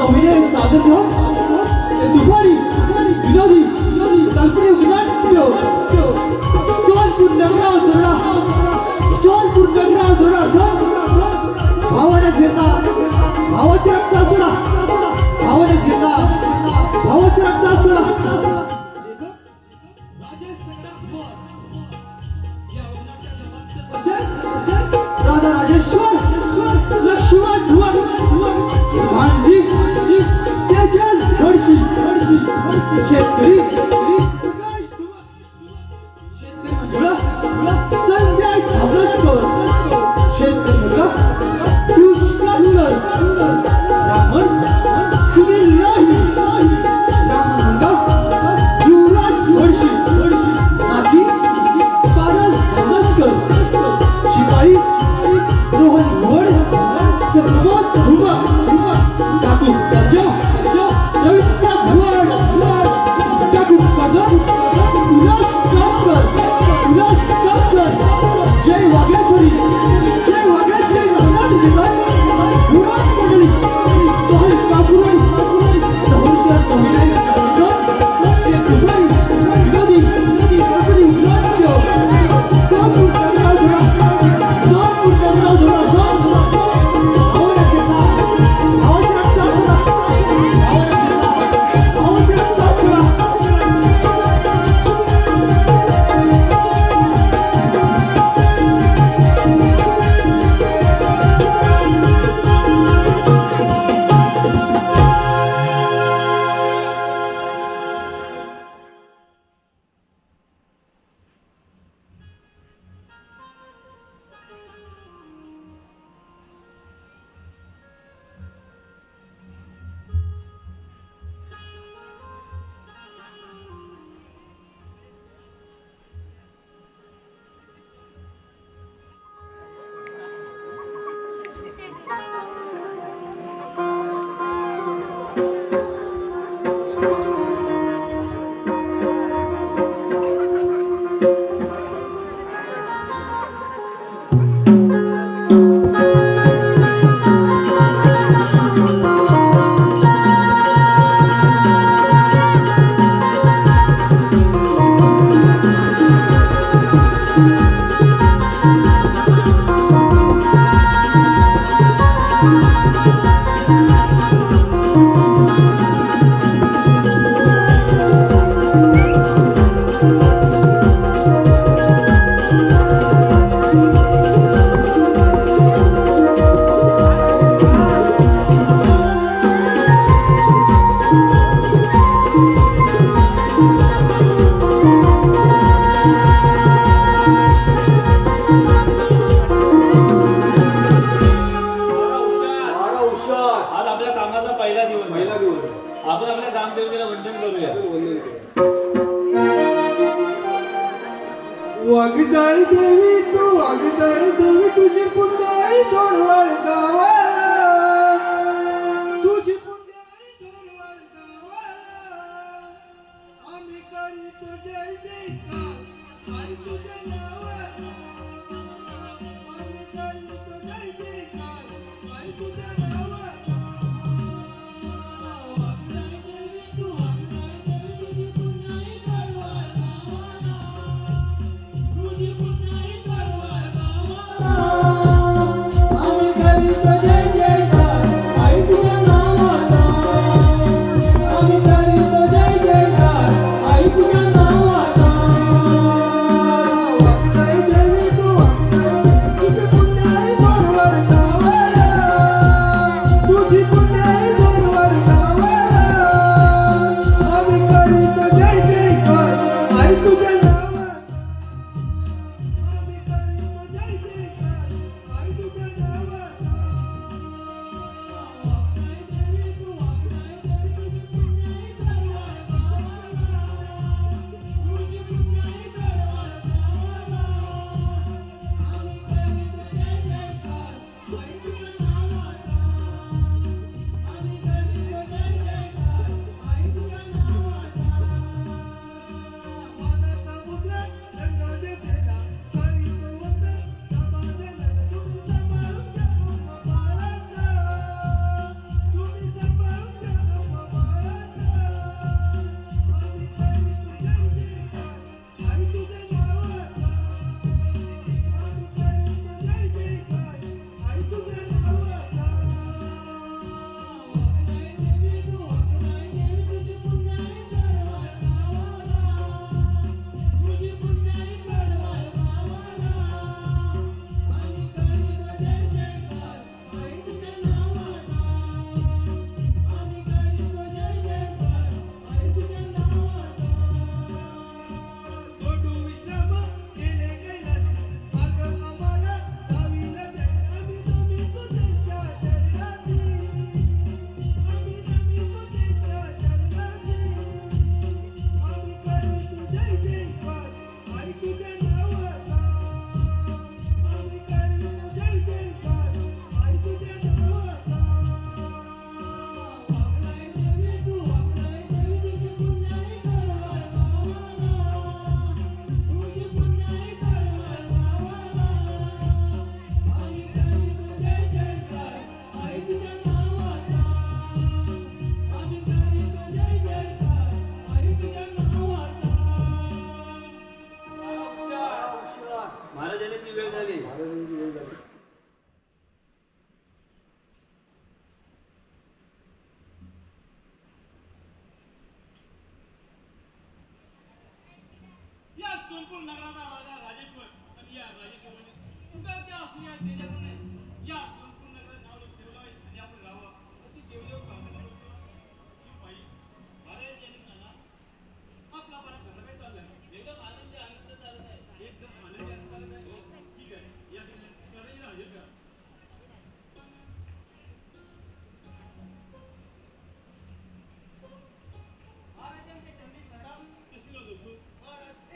अभिनय सादर करून दुपारी विनोदी काल्पनिक नाट्य सोनपूर नगरावर धरला भावाने घेतला भावाच्या रक्तासुरा भावाने घेतला भावाच्या रक्तासुरा राधा राजेश्वर लक्ष्मण भांजी तेजस घडशी शेतकरी संजय धाबळकर शेतकरी मुलगा कृष्णाधर ब्राह्मण सुनील लाही ब्राह्मण मुलगा युवराज घडशी माजी पारस धाबळकर शिपाई रोहन घोड प्रमोद भुवा काकू सर्जा जविता भुवाड काकू सर्जा उल्लास कापकर जय वागेश्वरी महाराज भुवा मंडळी तोहर काकुराई सहोदर सहोदरी विनोदी काल्पनिक नाट्य सोनपूर वागदाई देवी तुझी पुंडाई दोरवार गावाला तुझी पुंडाई दोरवार गावाला आम्ही करीतो जय जयकार आई तुझ्या नावाला आम्ही करीतो जय जयकार आई तुझ्या नावाला I'm सोनपूर नगराचा राजा राजेश्वर आणि या राजेश्वराने उगाच्या असल्या त्याच्याकडे या सोनपूर नगरात नाव ठेवलं आणि आपण राहावं अशी देवदेव कामना करतो की पाहिजे अरे त्यांनी म्हणा आपला बरा कसं काय चाललंय एकदम आनंद चालत आहे एकदम आनंदी चालत आहे ठीक आहे या करायला हजर का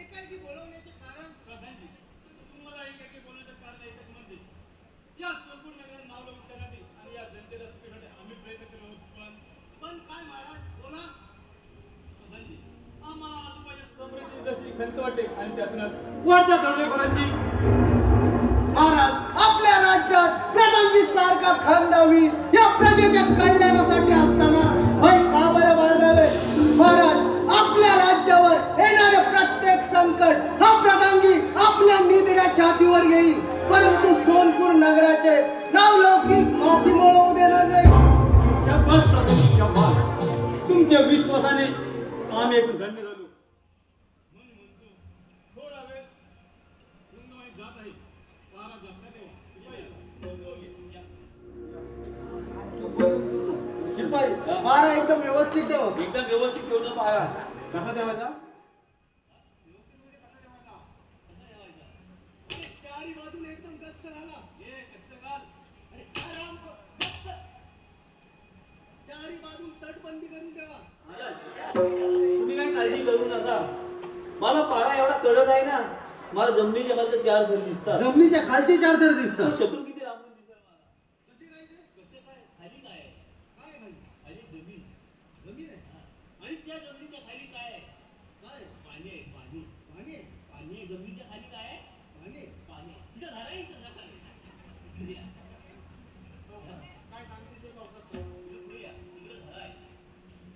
एकाएकी बोलवण्याचे कारण प्रधानजी तुम्हाला एकाकी बोलण्याचं कारण एकच म्हणजे या सोनपूर नगरात नाव लावून करण्यासाठी आणि या जनतेला सुखीसाठी आम्ही प्रयत्न केलो आहोत पण काय महाराज बोला प्रधानजी आम्हाला आजूबाजूला समृद्धी जशी खंत वाटते आणि त्यातूनच वाढत्या धरणेकरांची महाराज आपल्या राज्यात प्रधानजी सारखा खानदावी या प्रजेच्या कल्याणासाठी असताना भय का बरं बाळगावे महाराज आपल्या राज्यावर येणारे प्रत्येक संकट हा प्रधानजी आपल्या निधड्या छातीवर घेईल परंतु सोनपूर नगराचे नावलौकिक माथी मिळवू देणार नाही शाबास प्रधानजी शाबास तुमच्या विश्वासाने आम्ही एक धन्य झालो म्हणून म्हणतो थोडा वेळ रुंगमाई जात आहे वारा जाता शिपाई मारा एकदम व्यवस्थित ठेवा एकदम व्यवस्थित ठेवतो पाहा कसा ठेवायचा चारी बाजूने एकदम गस्त झाला अरे काय राम गस्त चारी बाजू तटबंदी करून ठेवा तुम्ही काही काळजी करू नका मला पारा एवढा कडक आहे ना मला जमिनीच्या खालचे 4 घर दिसतात जमिनीच्या खालचे 4 थर दिसतात शत्रू किती लांबून दिसतात मला कसे काय ते कसे काय खाली काय आहे? काय खाली खाली जमीन जमीन आहे आणि त्या जमिनीच्या खाली काय आहे काय पाणी आहे पाणी पाणी आहे पाणी आहे जमिनीच्या खाली काय आहे पाणी आहे पाणी आहे. तिथं झालं आहे इथं झालं आहे. काय सांगते ते पावसात इकडं पुढे या. इकडं झालं आहे.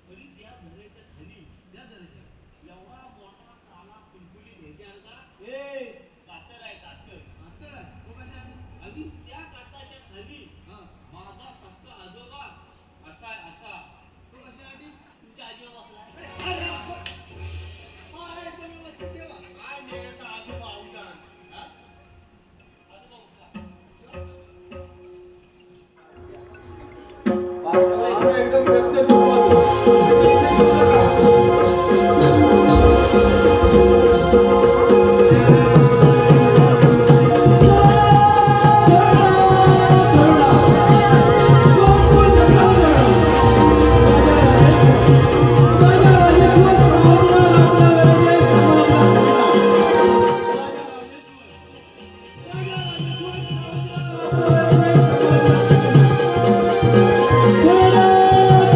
तरी त्या झऱ्याच्या खाली त्या जणांच्या एवढा मोठा काला पिंपुली ह्याच्या का ए कातर आहे कातर आता काय तो कशा आणि त्या काताच्या खाली हा माझा सक्का आजोबा असा आहे असा तो कशासाठी तुमच्या आजोबा बसलाय अरे आपण हा एकदम व्यवस्थित ठेवा काय नेण्याचा आजोबा अवतार हा आजोबा बसला एकदम व्यक्त Thank you.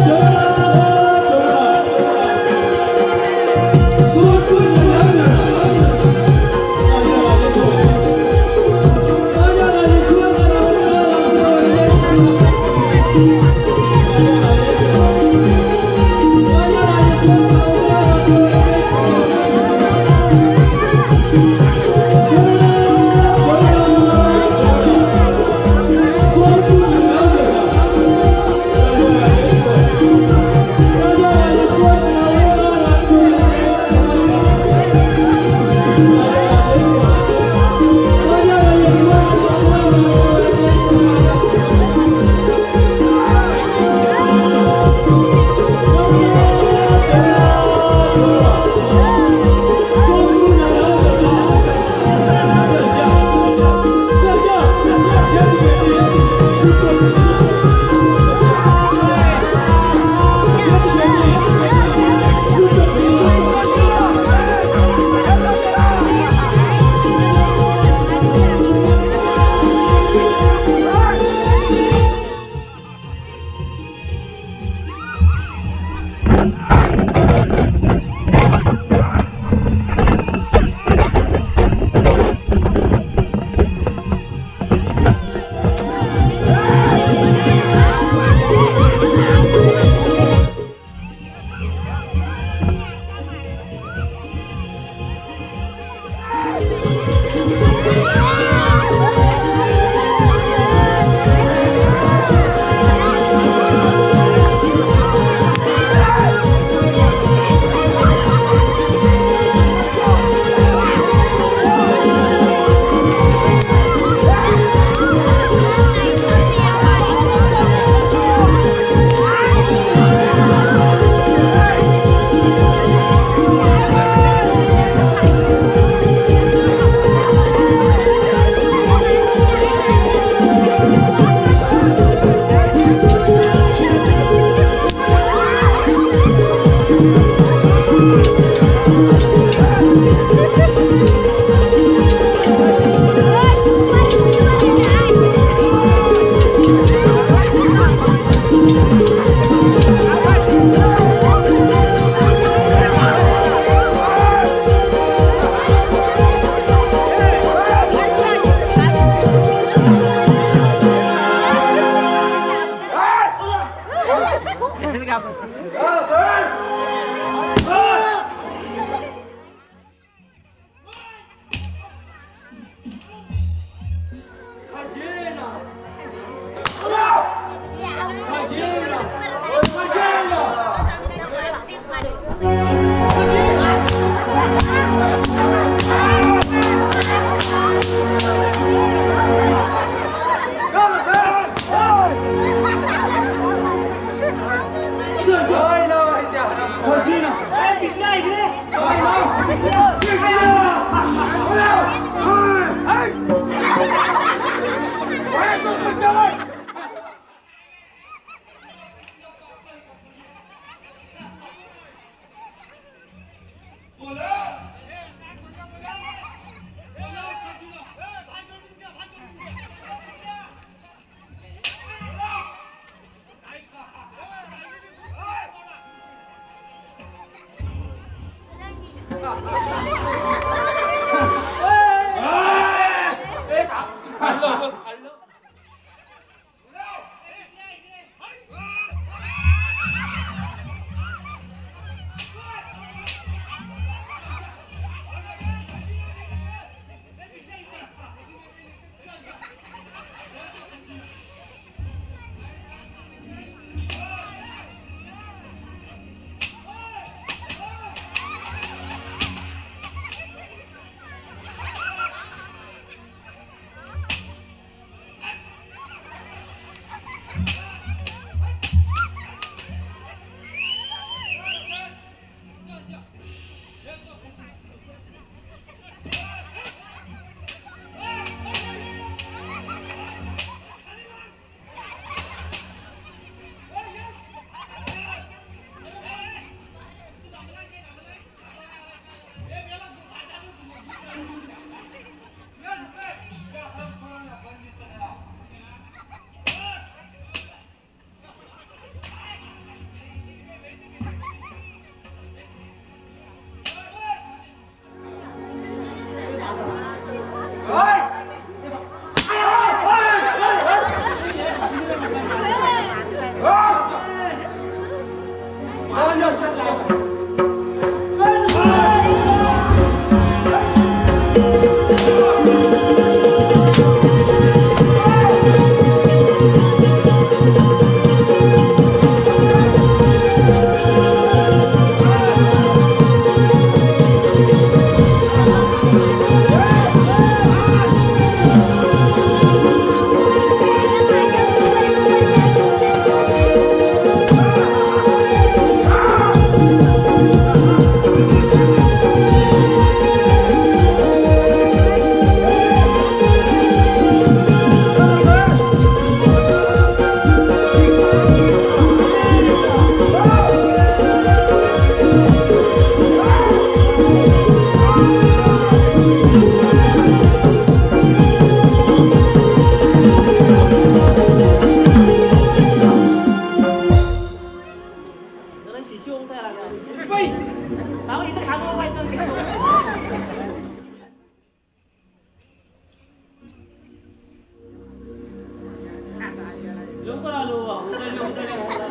लवकर आलो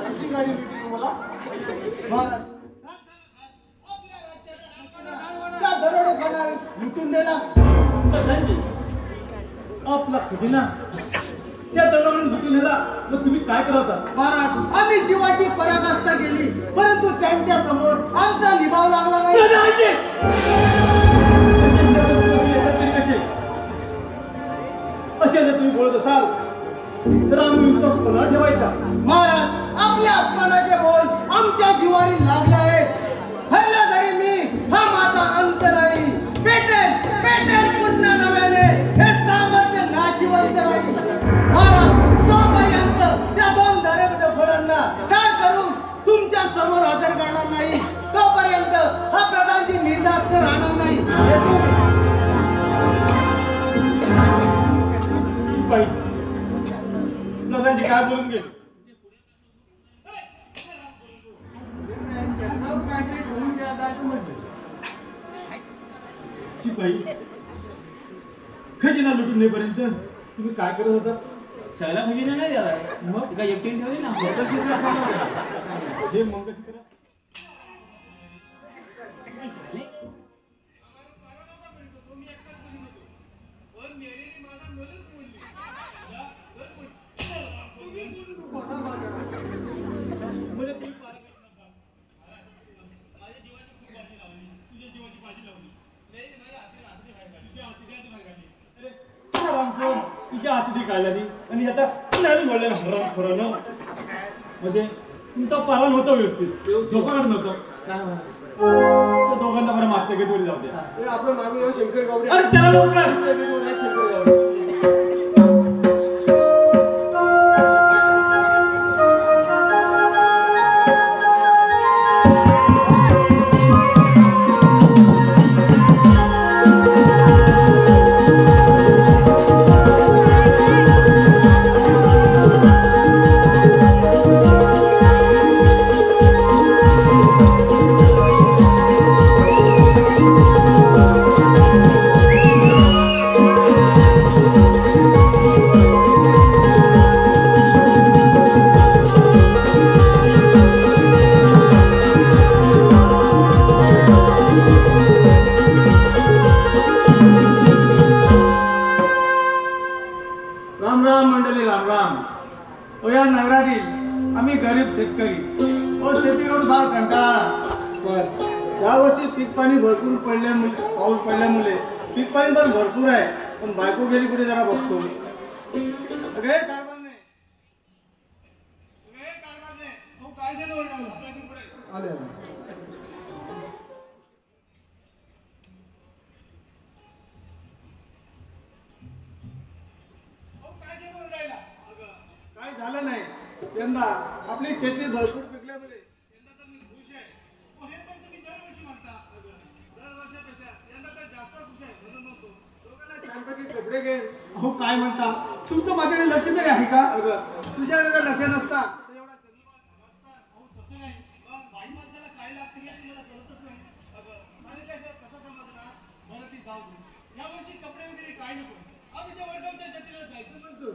तुझी गाडी भेटली तुम्हाला लुटून दिला आपला खजिना त्या दरोड्याने लुटून नेला. मग तुम्ही काय करता महाराज? आम्ही जीवाची पराकाष्ठा केली, परंतु त्यांच्या समोर आमचा निभाव लागला नाही. असे जर तुम्ही बोलत असाल तर आम्ही विश्वास पुन्हा ठेवायचा. महाराज, आपल्या अपमानाचे बोल आमच्या जीवारी लागले आहेत. हल्ला जरी मी हा माझा अंत नाही. पेटेल पेटेल पुन्हा नव्याने हे सामर्थ्य नाशिवंत राहील. महाराज, तोपर्यंत त्या दोन दरोडेखोरांना ठार करून तुमच्या समोर हजर करणार नाही, तोपर्यंत हा प्रधानजी निर्धास्त राहणार नाही. शिपाई प्रधानजी काय बोलून गेले? शिपाई, खजिना लुटून नेपर्यंत तुम्ही काय करत होता? शाळेला खजिना नाही द्याला. मग काय एकशे ठेवली ना. हे मंगळसूत्र तुझ्या हाती काढल्या ती आणि आता नाही बोलले हरण म्हणजे तुमचा पालन होतं व्यवस्थित झोपाकडे नव्हतं त्या दोघांना बरं मागते की दोरी जाऊ द्या आपलं मागे येऊ शंकर गावडे अरे त्याला लवकर शंकर गावडे आम्ही गरीब शेतकरी शेतीवर फार कंटाळा पण यावर्षी पीक पाणी भरपूर पडल्यामुळे पाऊस पडल्यामुळे पीक पाणी पण भरपूर आहे पण बायको गेली कुठे जरा बघतो सगळे कारभार नाही काय आले काय झालं नाही यंदा आपली शेती भरपूर पिकल्यामुळे यंदा तर मी खुश आहे. हे पण तुम्ही दरवर्षी म्हणता. दरवर्षापेक्षा यंदा तर जास्त खुश आहे म्हणून म्हणतो. लोकांना छानपैकी कपडे घे. अहो काय म्हणता तुमचं माझ्याकडे लक्ष तरी आहे का तुझ्याकडे जर लक्ष नसता तर एवढा जन्मभर नसता. अहो तसं नाही. मग बाई माणसाला काय लागते हे तुम्हाला कळतच नाही. आणि कसं समजणार बरं ती जाऊ दे. यावर्षी कपडे वगैरे काय नको. आम्ही त्या वडगावच्या जत्रेला जायचं म्हणतो.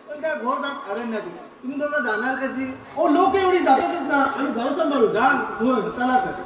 पण त्या घोरदाट अरण्यात तुम्ही दोघं जाणार कशी ओ लोक एवढी जातातच ना आणि घर सांभाळू जा चला तर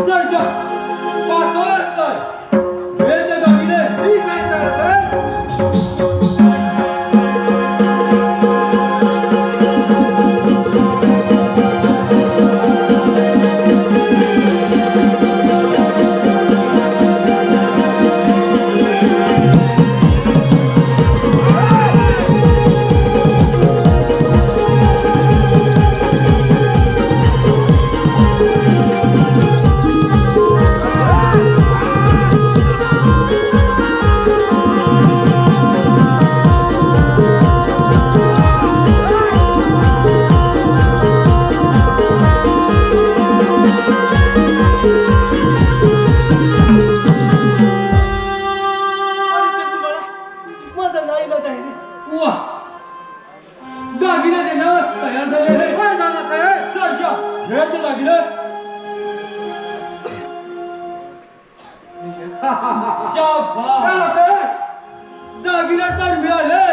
सरजा पाहतोस तर वेद दागिने दागिना तर मिळाले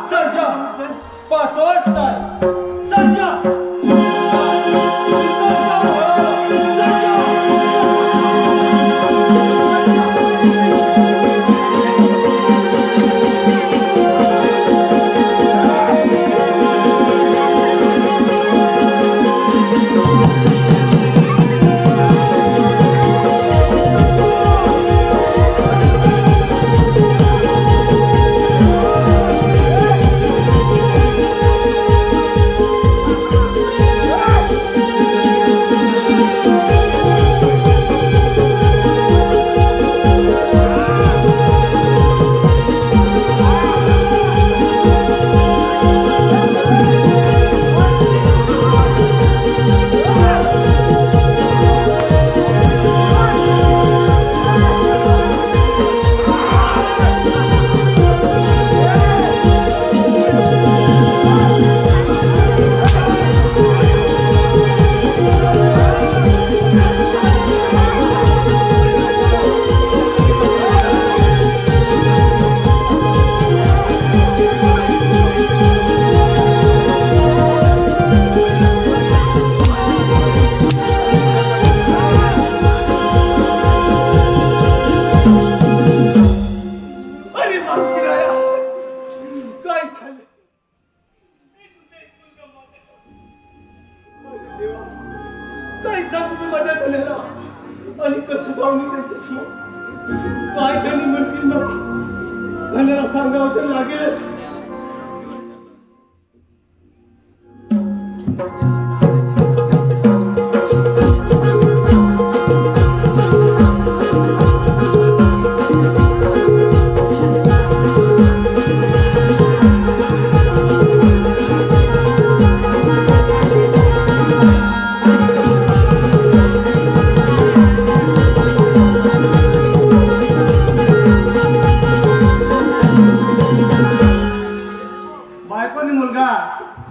सर्जा पाहतोच तर सर्जा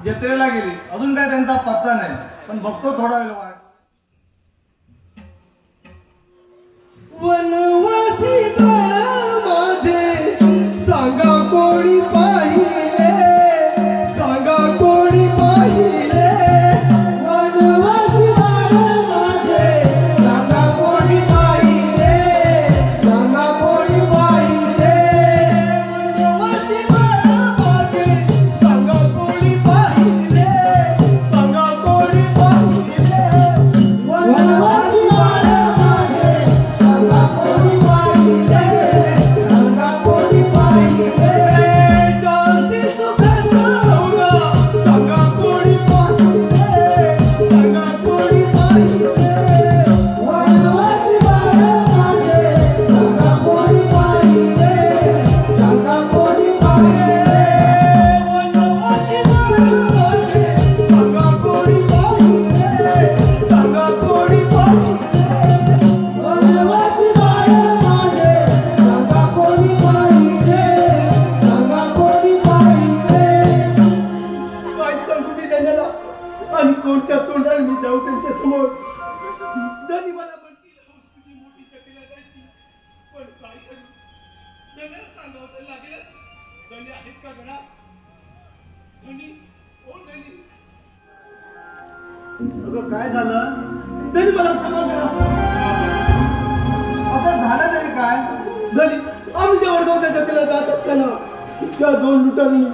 जत्रेला गेली, अजून काय त्यांचा पत्ता नाही, पण बघतो थोडा वेळ वाट. वनवासी बाळ माझे सांगा कोणी पाहिले, सांगा कोणी पाहिले. वनवासी बाळ माझे सांगा कोणी पाहिले, सांगा कोणी पाहिले. वनवासी बाळ माझे सांगा कोणी पाहिले, सांगा कोणी पाहिले. वनवासी बाळ माझे सांगा कोणी पाहिले, सांगा कोणी पाहिले. जास्ती सुखाचा होगा सांगा कोणी पाहिले, सांगा कोणी पाहिले. वनवासी बाळ माझे सांगा कोणी पाहिले, सांगा कोणी पाहिले. वनवासी बाळ माझे सांगा कोणी पाहिले, सांगा कोणी पाहिले. वनवासी बाळ माझे सांगा कोणी पाहिले, सांगा कोणी पाहिले. काय सांगू मी त्यांना आणि कोणत्या तोंडाने मी जाऊ त्यांच्या समोर. धनी मला म्हणतील हौस तुझी मोठी जत्रेला जायची, पण काय करू धन्याला सांगावं तर लागेलच. धनी आहेत का घरात? धनी ओ धनी. अगं काय झालं? तरी मला क्षमा करा. असं झालं तरी काय? धनी आम्ही त्या वडगावच्या जत्रेला जात असताना त्या दोन लुटांनी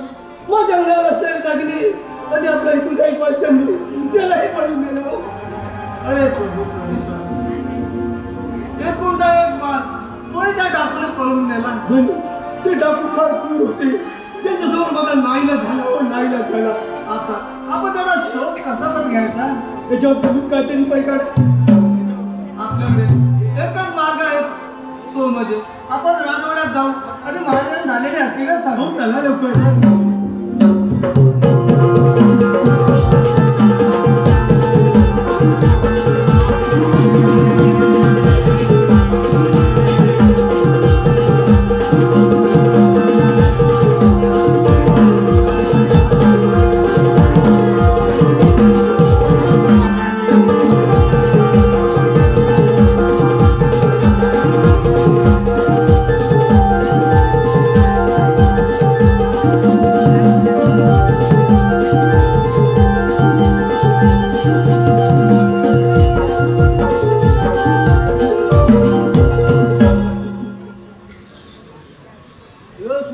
माझ्या अंगावर असलेली दागिने आणि आपल्या इथून काही पाचशे त्यालाही पळून नेलं. अरे प्रभू एकुलता एक बार तोही त्या डाकूने पळून नेला. धनी ते डाकू फार क्रूर होते. त्यांच्यासमोर माझा नाईलाज झाला व नाईलाज झाला. आता आपण त्याचा शोध कसा पण घ्यायचा? त्याच्यावर तुम्हीच काहीतरी उपाय काढा. आपल्याकडे एकच मार्ग आहे, तो म्हणजे आपण राजवाड्यात जाऊ आणि महाराजांनी झालेली हकीकत सांगू. हो चला लवकर.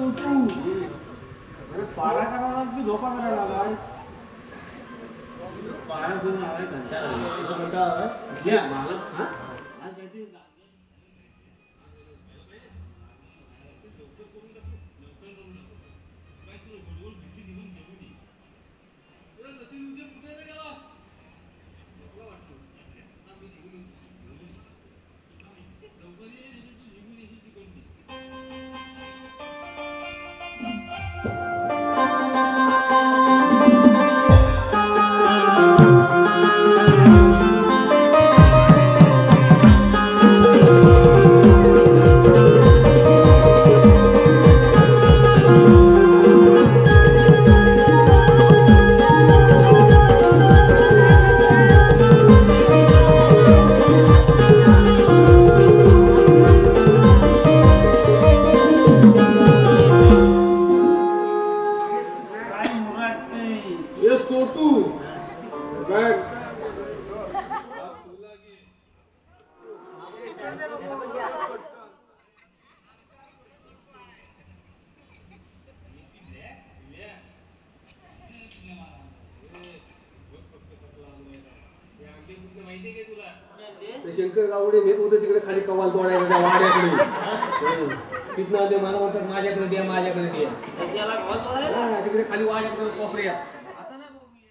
सोटू अरे पारा करायला की झोपा करायला लागाय पारा घेऊन आलाय कंटाळा घ्या मला हा आज काहीतरी शंकर गावडे भेट होतं तिकडे खाली कवाल तोडायला त्या वाड्याकडे तिथनं ते मला म्हणतात माझ्याकडे द्या त्याला गावात वाढायला हा, तिकडे खाली वाड्याकडे कोपऱ्यात आता नाही भाऊ मी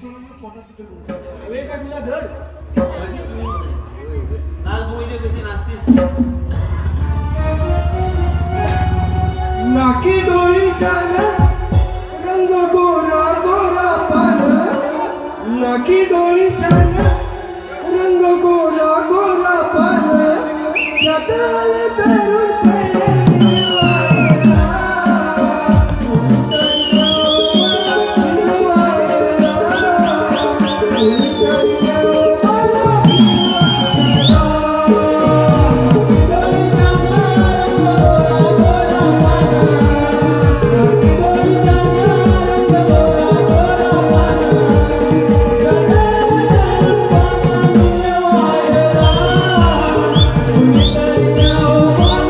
हवे का तुला धर लाल बोईले कशी नाचतीस नाकी डोळीचा रंग गोरा गोरा पान नाकी डोळीचा रंग गोरा गोरा पान जगाल धरून Oh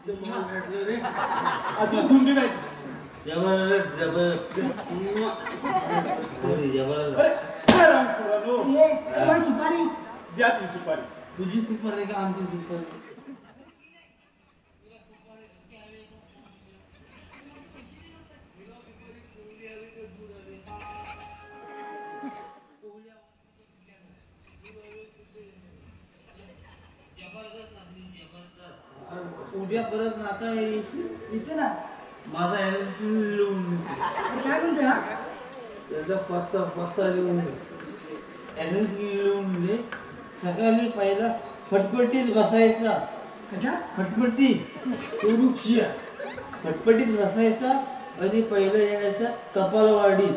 अजून धुंदी नाही. जबरदस्त जबरदस्त जबरदस्त. अरे काय रामखोरानो, सुपारी द्या ती सुपारी. तुझी सुपारी का आमची सुपारी? उद्या परत नाता इथे ना माझा लिहून काय म्हणते हा त्याचा पत्ता पत्ता लिहून लिहून दे. सकाळी पहिला फटफटीत बसायचा. कशा फटफटी तुरुक्षी फटफटीत बसायचा आणि पहिलं यायचा कपालवाडी.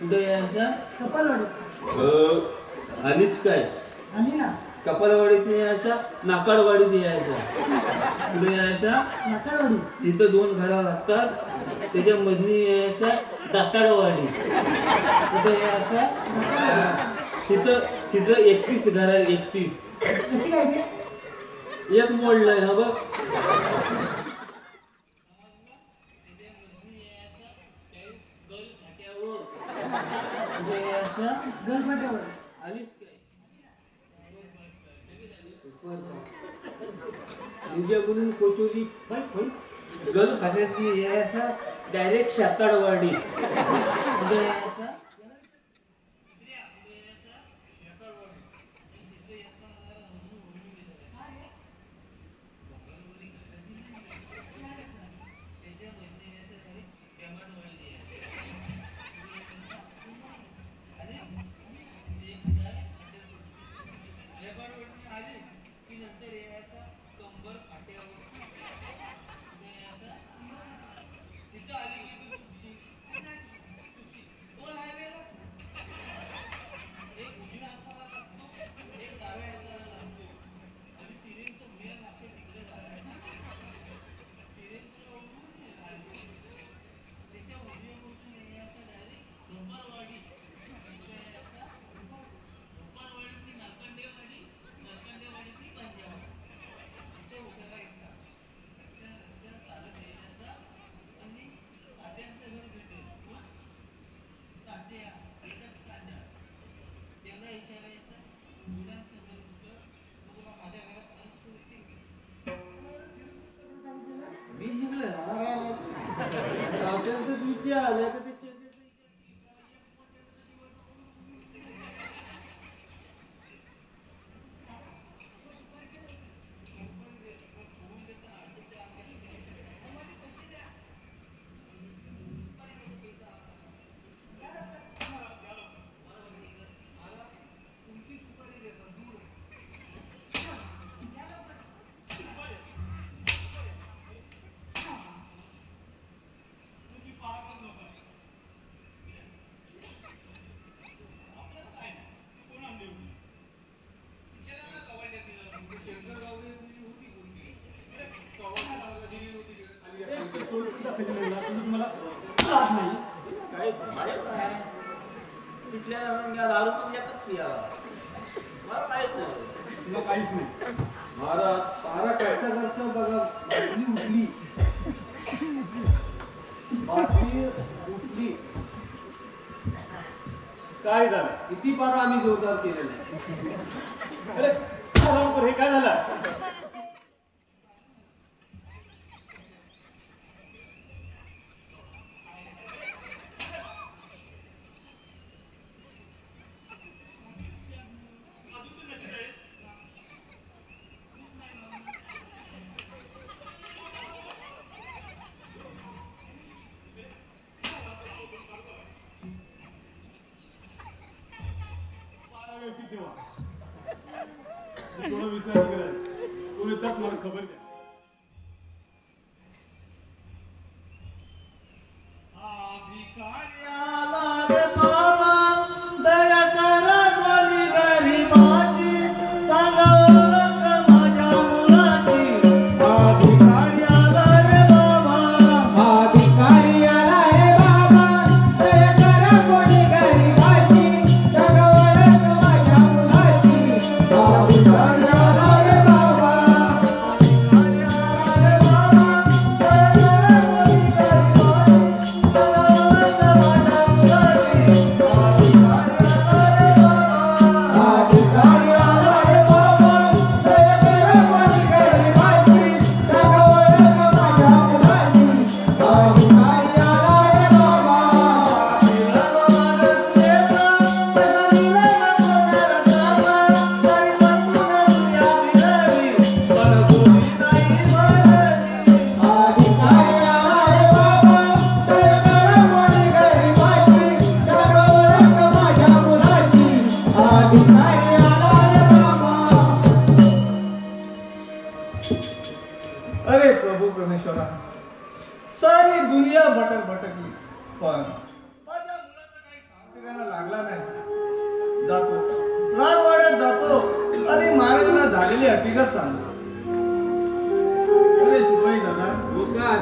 कुठे यायचा? कपालवाडी आलीच काय? आणि ना कपालवाडीत यायचा, नाकाडवाडीत यायचा. कुठे यायचा? नाकाडवाडी. तिथं 2 घरा लागतात, त्याच्या मधनी यायचा दाताडवाडी. कुठे यायचा? तिथं तिथं 31 घर आहे. 31 कशी काय ते? एक मोडलंय हा बघ. गणपत्यावर आलीस काय? तुझ्याकडून कोचोली गल खात्यातली यायचा डायरेक्ट शाताडवाडी. कुठे यायचा? मी जिंकले मला काय माहिती. सावत्यांचं तुझी आल्या का ते मला लाज नाही. काय तिथल्या दारू पण येतात पियाला. मला काहीच नाही. तुला काहीच नाही. महाराज पारा कसा करतो बघा. बाटली उठली. काय झालं? किती पारा आम्ही जोरदार केलेला. अरे रामखोर, हे काय झालं? थोडं विचार करा. कोणी तर मला खबर द्या. बाबा अरे प्रभू परमेश्वरा, सारी दुनिया भटकली पण माझ्या मुलाचा काही ठिकाणा लागला नाही. जातो राजवाड्यात जातो आणि महाराजांना झालेली हकीकत सांगतो. अरे शिपाई दादा, नमस्कार.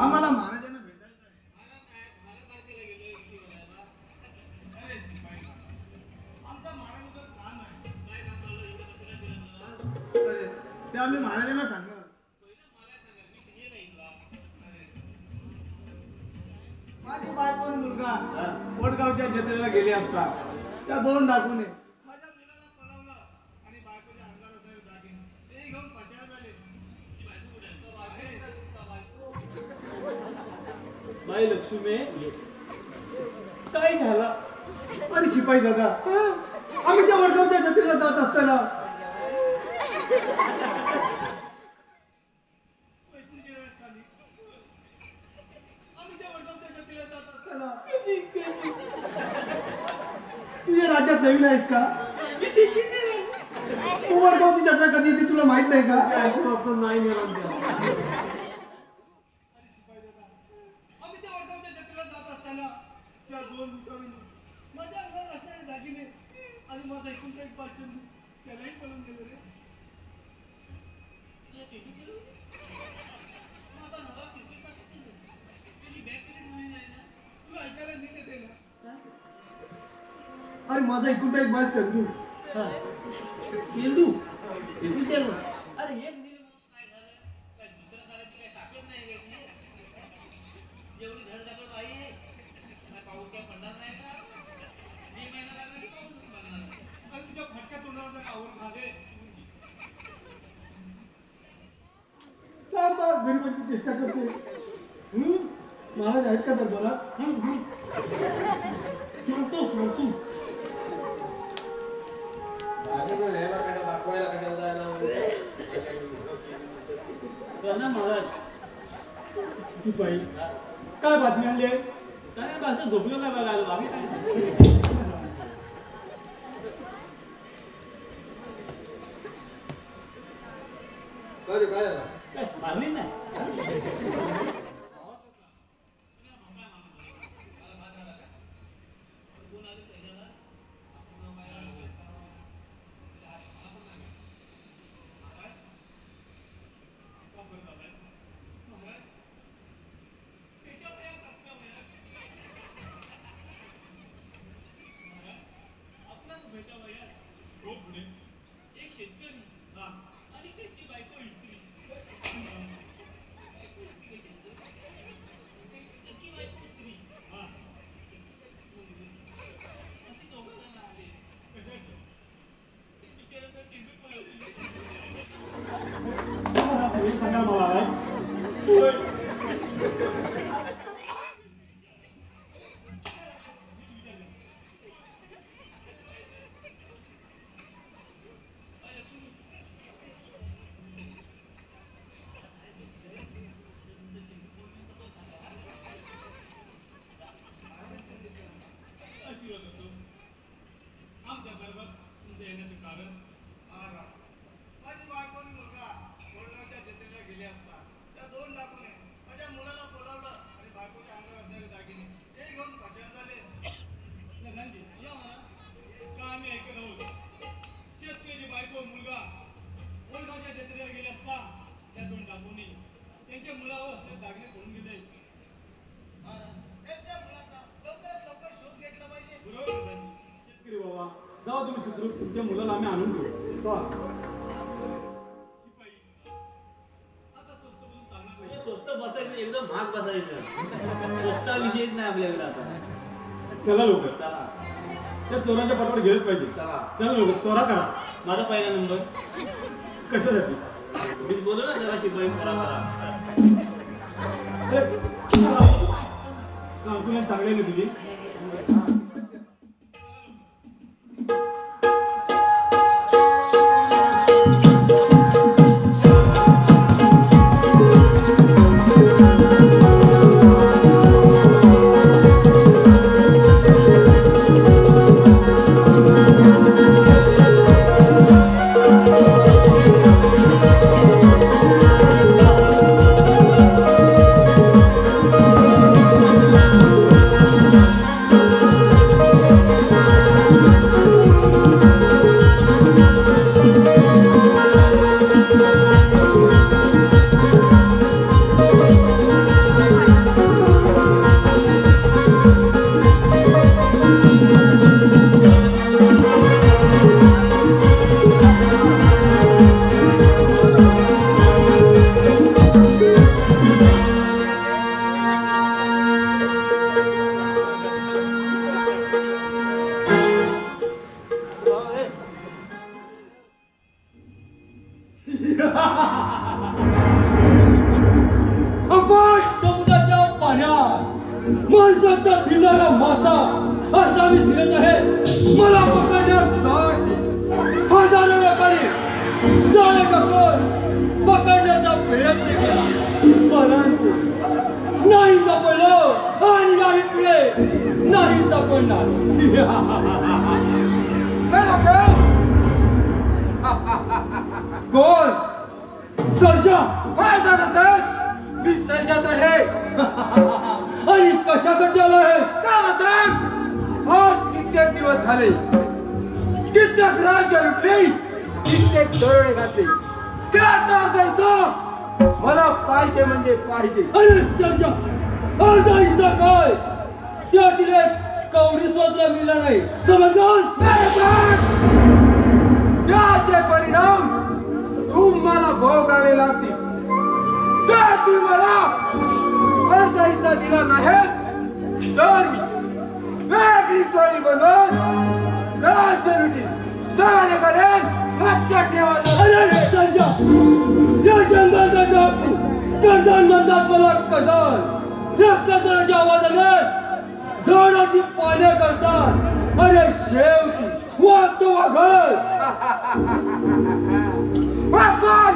आम्हाला महाराजांना भेटायचं आहे. आमचा महाराजांचं काम आहे. अरे, ते आम्ही महाराजांना सांगणार. माझी बायको आणि मुलगा वडगावच्या जत्रेला गेले असतात. त्या दोन डाकूने माझ्या मुलाला पळवलं आणि बायकोच्या अंगावर असावे दागिने ते घेऊन पचार झाले. बाई लक्ष्मी काय झाला? अरे शिपाई दादा, आम्ही त्या वडगावच्या जत्रेला जात असताना तुझ्या राज्यात नवीन आहेस का? तू वडगावची जत्रा कधी येते तुला माहित नाही का? नाही मिळालं. आम्ही त्या वडगावच्या जत्रेला जात असताना त्या दोन मित्रांनी माझ्या अंगावर असणारे दागिने आणि माझा एकूण एक पाचन त्यालाही पळून गेलो रे. तुला ऐकायला नीट येते ना? अरे माझा एकूण एक बाळ चंदू. चेंडू एकूण चेंडू. अरे एक दिली म्हणून काय झालं? काय दुसऱ्या झाल्याची काय ताकद नाही घेतली? जेवढी धडधाकड बाई आहे, काय पाऊस काय पडणार नाही का? मे महिना लागला की पाऊस पडणार नाही. आणि तुझ्या फटक्या तोंडावर जर आवड झाले गणपती चेष्टा करते. महाराज आहेत का दरबारात? सोडतो महाराज. तू बाई काय बातमी आणली आहे? काय असं झोपलो काय बघायला बाकी काय काय मारली नाही. एक शेतकरी आणि त्याची बायको इस्त्री. त्याची बायको इस्त्री. अशी दोघं जण आले. ते बिचारे तर चेंडूत पळवले. सांगा मला आमच्या बरोबर तुमच्या येण्याचं कारण माझी बायको आणि मुलगा वडगावच्या जत्रेला गेले असतात. त्या दोन डाकूने माझ्या मुलाला बोलावलं आणि बायकोच्या अंगावर असणारे दागिने ते घेऊन पचार झाले. नंदी या म्हणा का आम्ही ऐकत आहोत. शेतकरी बायको मुलगा वडगावच्या जत्रेला गेले असता त्या दोन डाकूंनी त्यांच्या मुलावर असलेले दागिने पडून गेले. त्या मुलाचा लवकरात लवकर शोध घेतला पाहिजे. बरोबर नंदी. शेतकरी बाबा, जाऊ तुम्ही सुधरू. तुमच्या मुलाला आम्ही आणून देऊ. शिपाई आता स्वस्त बोलून चालणार नाही. म्हणजे स्वस्त बसायचं एकदम महाग बसायचं. स्वस्ता विषयच नाही आपल्याकडे आता. चला लवकर. चला त्या चोराच्या पाठवर गेलंच पाहिजे. चला. चला लवकर चोरा करा. माझा पहिला नंबर. कशासाठी? मी बोलू ना जरा शिपाई करा. तुला चांगले नाही तुझी. आपण समुद्राच्या पाण्यात माणसाचा भिडणारा मासा असा मी फिरत आहे. मला पकडण्यासाठी हजारो लोकांनी जाळे टाकून पकडण्याचा प्रयत्न केला, परंतु नाही सापडलं आणि नाही पुढे नाही सापडणार. कोण? सर्जा. काय झालं सर? मी सर्जाच आहे. आणि कशासाठी आलो आहे? काय साहेब, आज कित्येक दिवस झाले, कित्येक राज्य लुटली, कित्येक दरोडे घातले. त्याचा पैसा मला पाहिजे म्हणजे पाहिजे. अरे सर्जा, अर्धा हिस्सा काय? त्यातील एक कवडी सुद्धा मिळाला नाही, समजलास? त्याचे परिणाम तुम्हाला भोगावे लागतील. जर तुम्ही मला अर्धा हिस्सा दिला नाही तर मी वेगळी टोळी बनवून राज्य लुटीन, दरोडे करेन. लक्षात ठेवा. अरे सर्जा, या जंगलाचा डाकू कर्दान म्हणतात मला, कर्दान. या कर्दानाच्या आवाजाने झाडाची पाने करतात. अरे शेवटी वागतो वाघळ. वाघण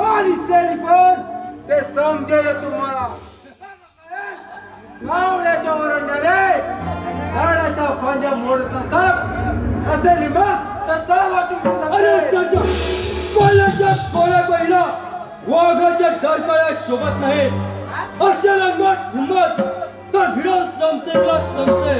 आणि सैनिकन ते समजेल तुम्हाला. गावड्याच्या ओरडणारे झाडाच्या फांद्या मोडत असतात असेल मग तर चालवा तुम्ही. अरे सर्जा, कोल्याच्या कोल्या पहिला वाघाच्या डरकाळ्या शोभत नाहीत. अशा रंगात हिंमत तर भिडो संशयला संशय.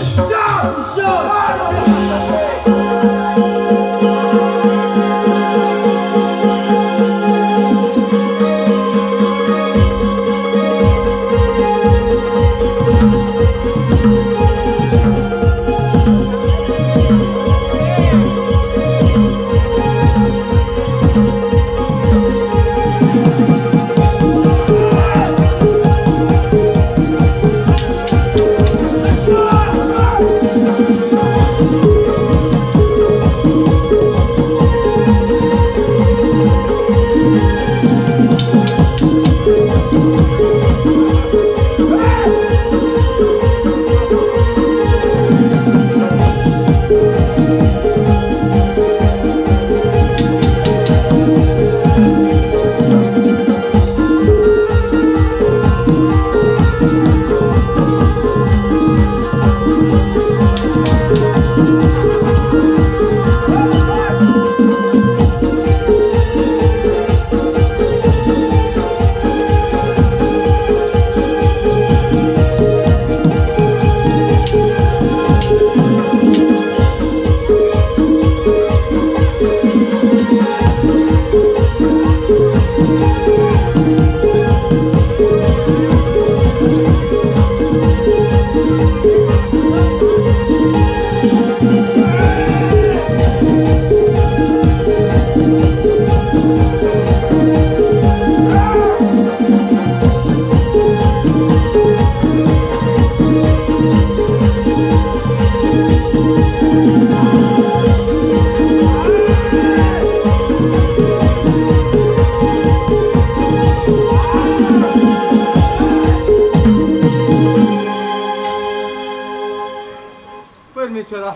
परमेश्वरा,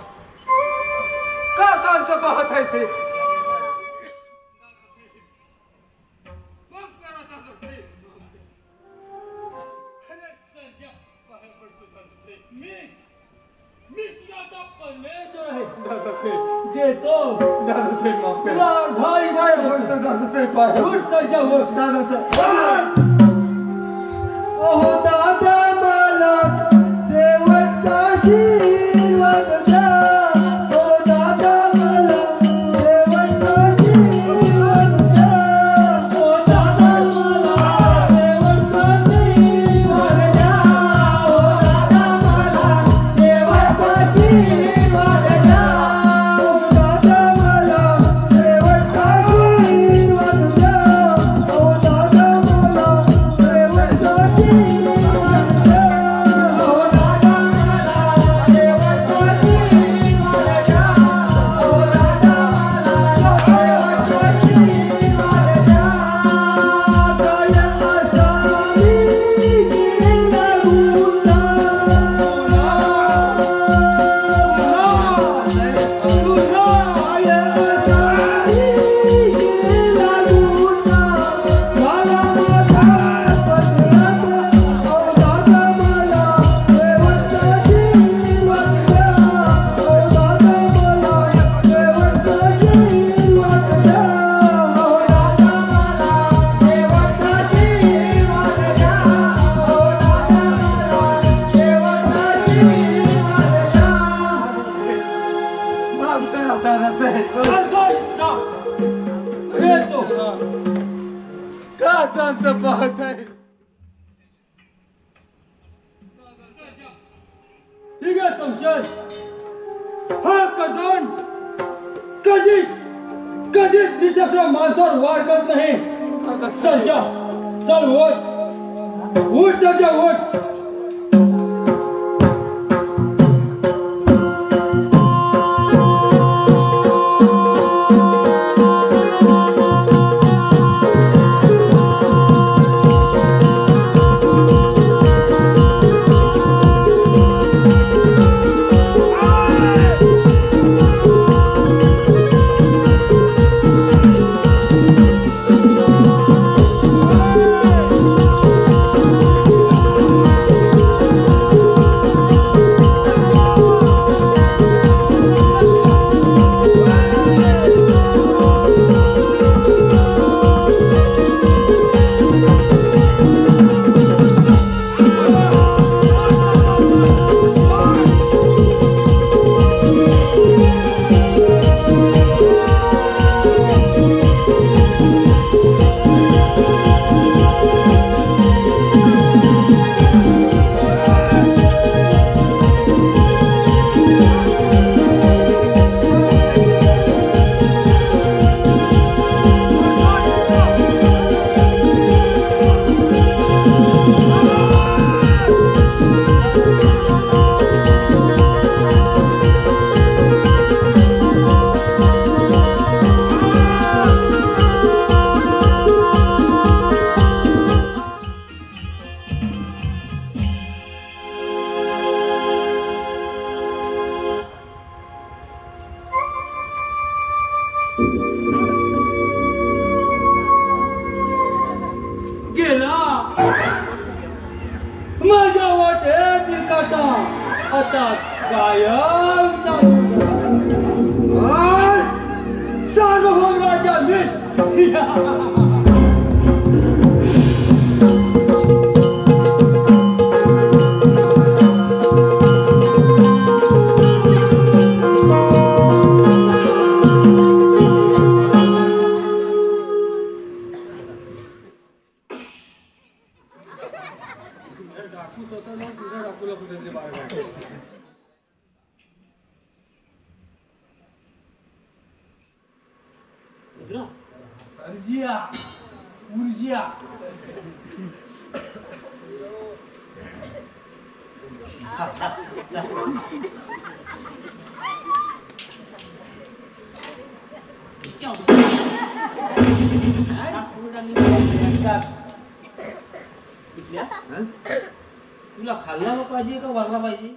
का शांत पाहत आहेस रे? दादासाहेब माफ करा. दादासाहेब ओहो दादा, मला शेवटचा आशीर्वाद द्या. ओ दादा, मला शेवटचा आशीर्वाद द्या. ओ दादा, मला शेवटचा आशीर्वाद द्या. ओ दादा, मला शेवटचा आशीर्वाद द्या. ओ दादा, मला शेवटचा आशीर्वाद द्या. ओ दादा, मला शेवटचा आशीर्वाद काच अंत पाहत आहे. ठीक आहे संशय, हा कर्जन कधीच निशस्त्र माणसावर वार करत नाही. संशय चल उठ संशय उठ. माझ्या वाटेतील काटा आता कायम चालू आज सार्वभौम राजा मीच. ऊर्जा तुला खाल्ला पाहिजे का वरला पाहिजे?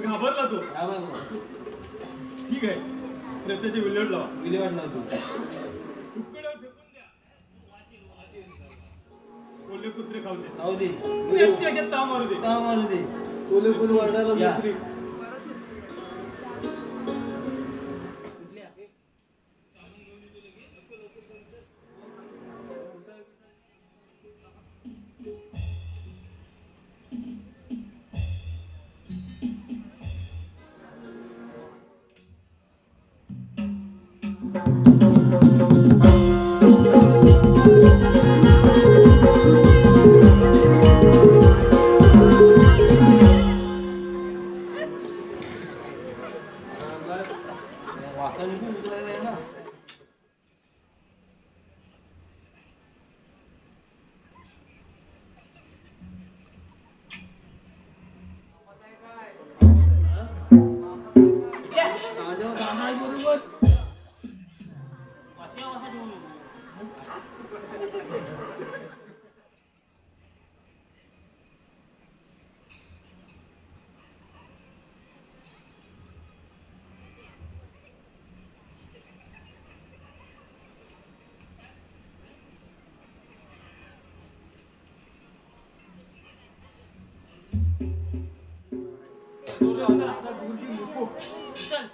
घाबरला तो. ठीक आहे रस्त्याची विल्हेवाट लावतो. उकड्यावर फेकून द्या. कोल्हे कुत्रे खाऊ दे. अशा ता मारू दे. कोल्हे वरडायला मुत्री. वाशी वासा ठेवू नको. चल.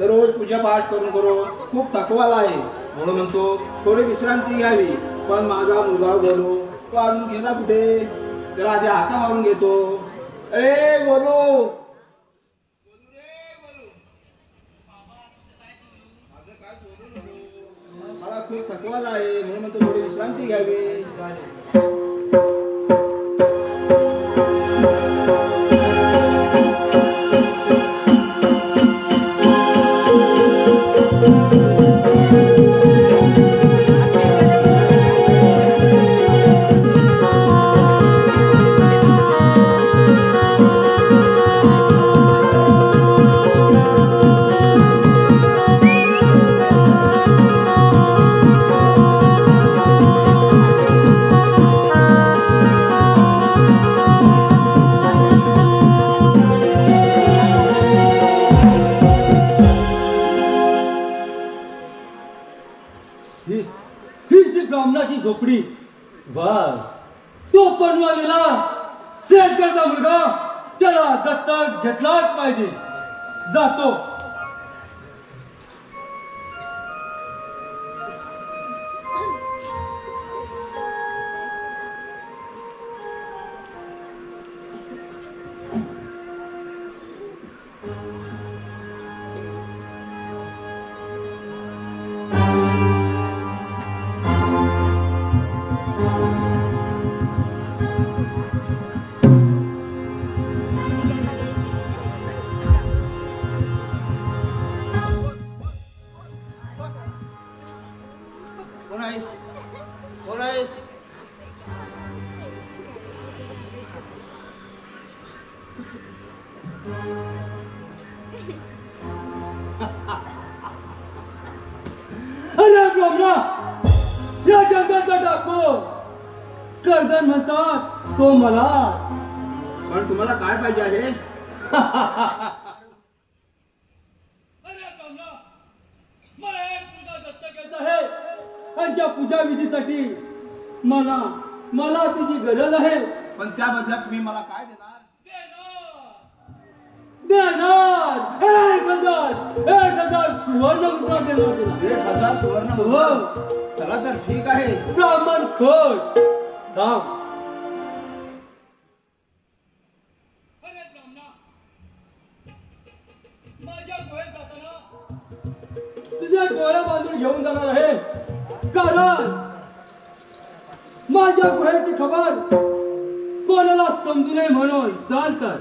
दररोज पूजापाठ करून खूप थकवाला आहे म्हणून म्हणतो थोडी विश्रांती घ्यावी. पण माझा मुलगा बोलू तो अजून गेला कुठे? त्याला आधी हाका मारून घेतो. ए बोलू, मला खूप थकवाला आहे म्हणून म्हणतो थोडी विश्रांती घ्यावी. ही ब्राह्मणाची झोपडी. बस तो पनवालेला शेतकऱ्याचा मुलगा, त्याला दत्तक घेतलाच पाहिजे. जातो. अरे ब्राह्मणा, या जंगलाचा डाको कर्दन म्हणतात तो मला. पण तुम्हाला काय पाहिजे आहे? आहे आणि त्या पूजा विधीसाठी मला मला तिची गरज आहे. पण त्या बदल्यात तुम्ही मला काय देणार? देणार 1,000 सुवर्ण मुद्रा देणार तुला. 1,000 सुवर्ण हो. मुद्रा? चला तर ठीक आहे. ब्राह्मण खुश. थांब. अरे ब्राह्मणा, माझ्या गुहेत जाताना तुझ्या डोळ्या बांधून घेऊन जाणार आहे, कारण माझ्या गुहेची खबर कोणाला समजू नये म्हणून. चाल तर.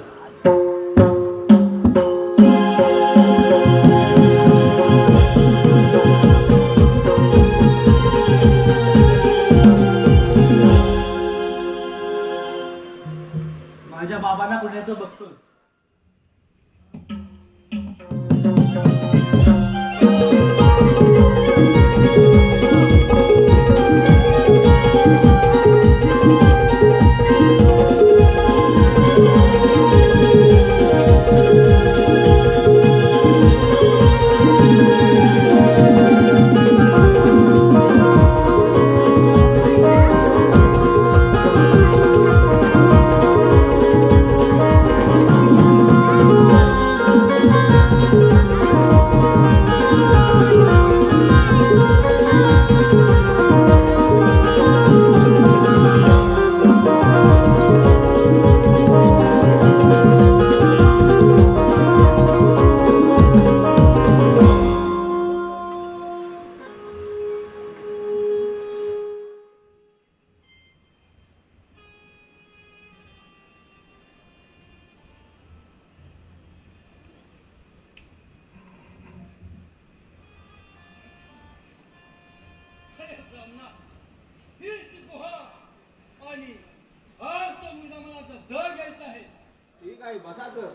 माझ्या बाबांना कुणाचं बघतो. अरे ब्राह्मणा, हीच ती गुहा आणि हाच तो मुलगा मला आता दर घ्यायचा आहे. ठीक आहे, बसा तर.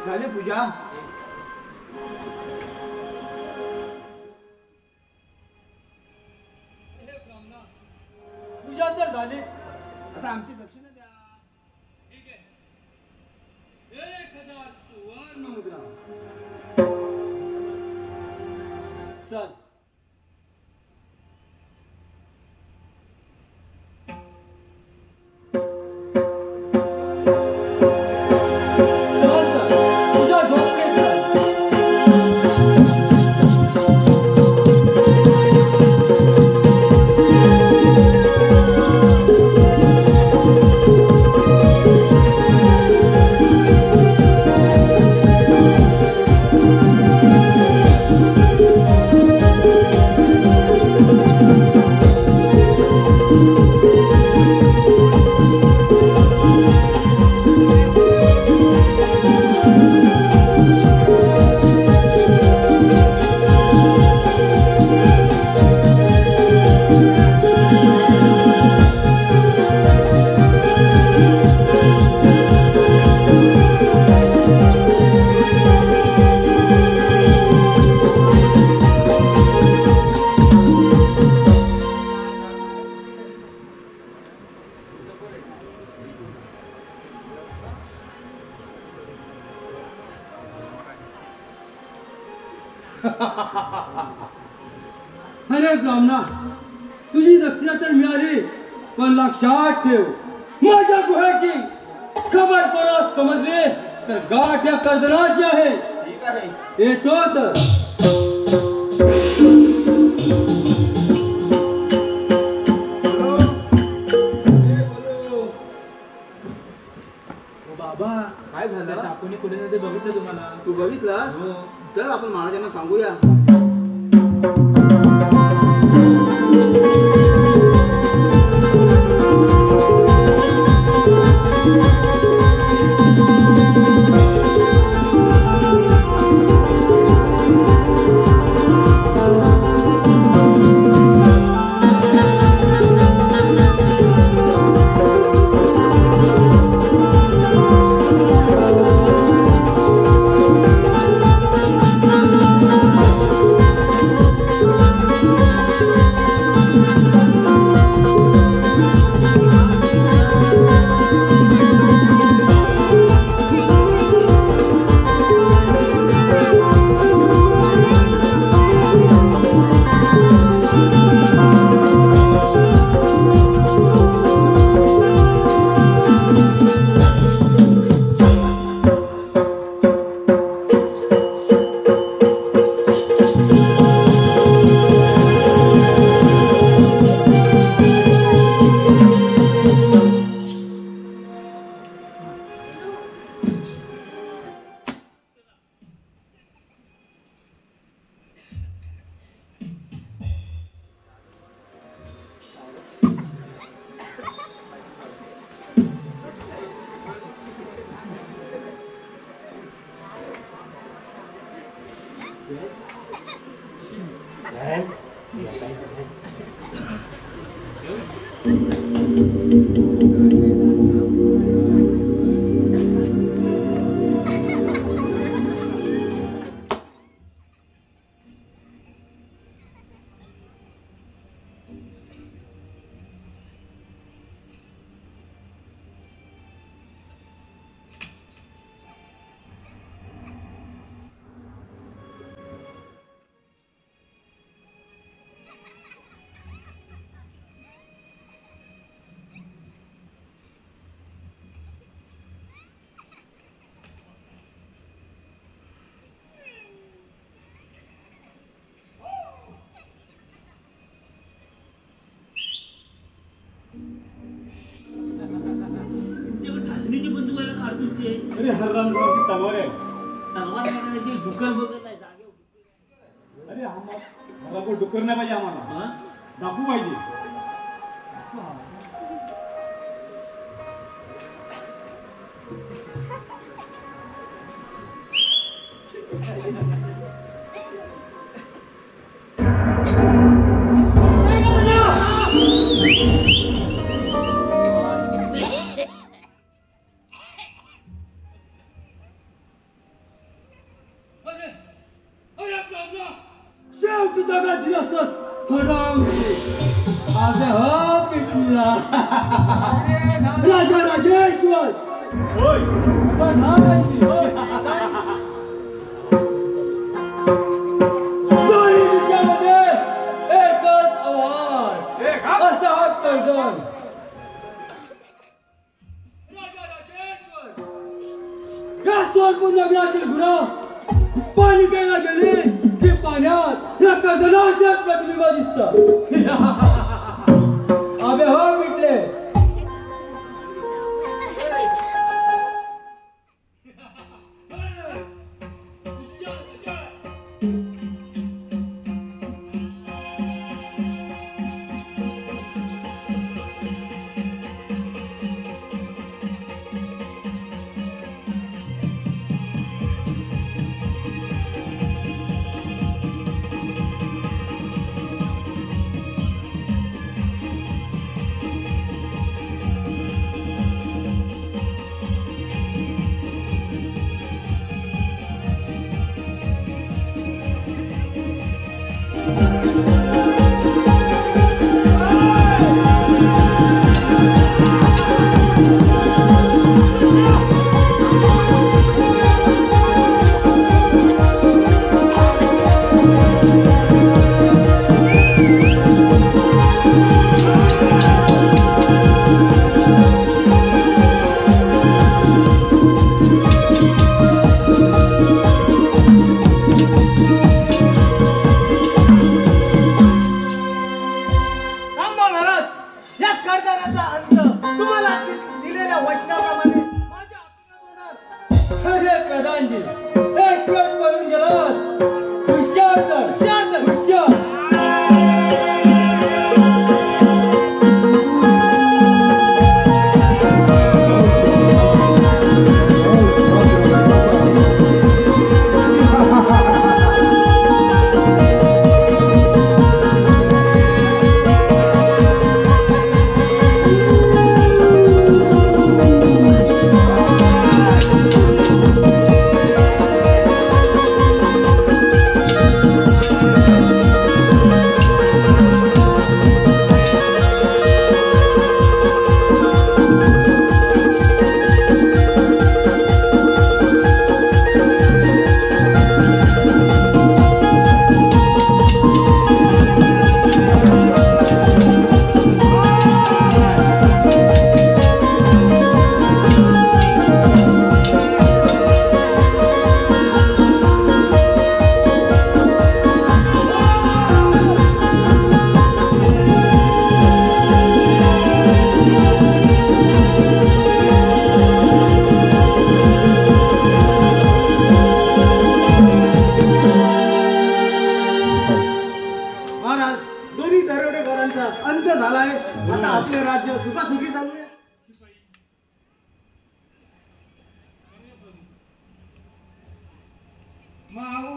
झाली पूजा? अरे ब्राह्मणा, पूजा तर झाली. आता आमची दक्षिणा द्या. ठीक आहे. 1,000 सुवर्ण मुद्रा. चल. चल तर. पूजा झोपली चल. अरे ब्राह्मणा, तुझी दक्षिणा तर मिळाली, पण लक्षात ठेव, माझ्या गुहेची खबर परत समजली तर गाठ या कर्दनाशी आहे. ठीक आहे. येतो तर. बोलो. ए, बोलो. बाबा, काय झालं? आपण कुठे ते बघितलं तुम्हाला. तू बघितलास? हो. चल आपण महाराजांना सांगूया. तुमच्याकडे ठासणीची बंदूक आहे का तुमचे? अरे हररामरावची तलवार आहे. तलवार नाही करायची, डुकर बघत नाही जागेवर. अरे आम्हाला डुकर नाही पाहिजे, आम्हाला हा? दाखवू पाहिजे. शेवटी दगा दिलासच हराम आज हा पिटला राजा राजेश्वर होय. प्रधानमंत्री दोन्ही दिशामध्ये एकच आवाज असा हा कर्जन या सोनपूर नगरातील गुरु पाणी प्यायला गेली की पाण्यात या कर्जनाचे प्रतिबिंब दिसत. आबे हो मिटले. मावळ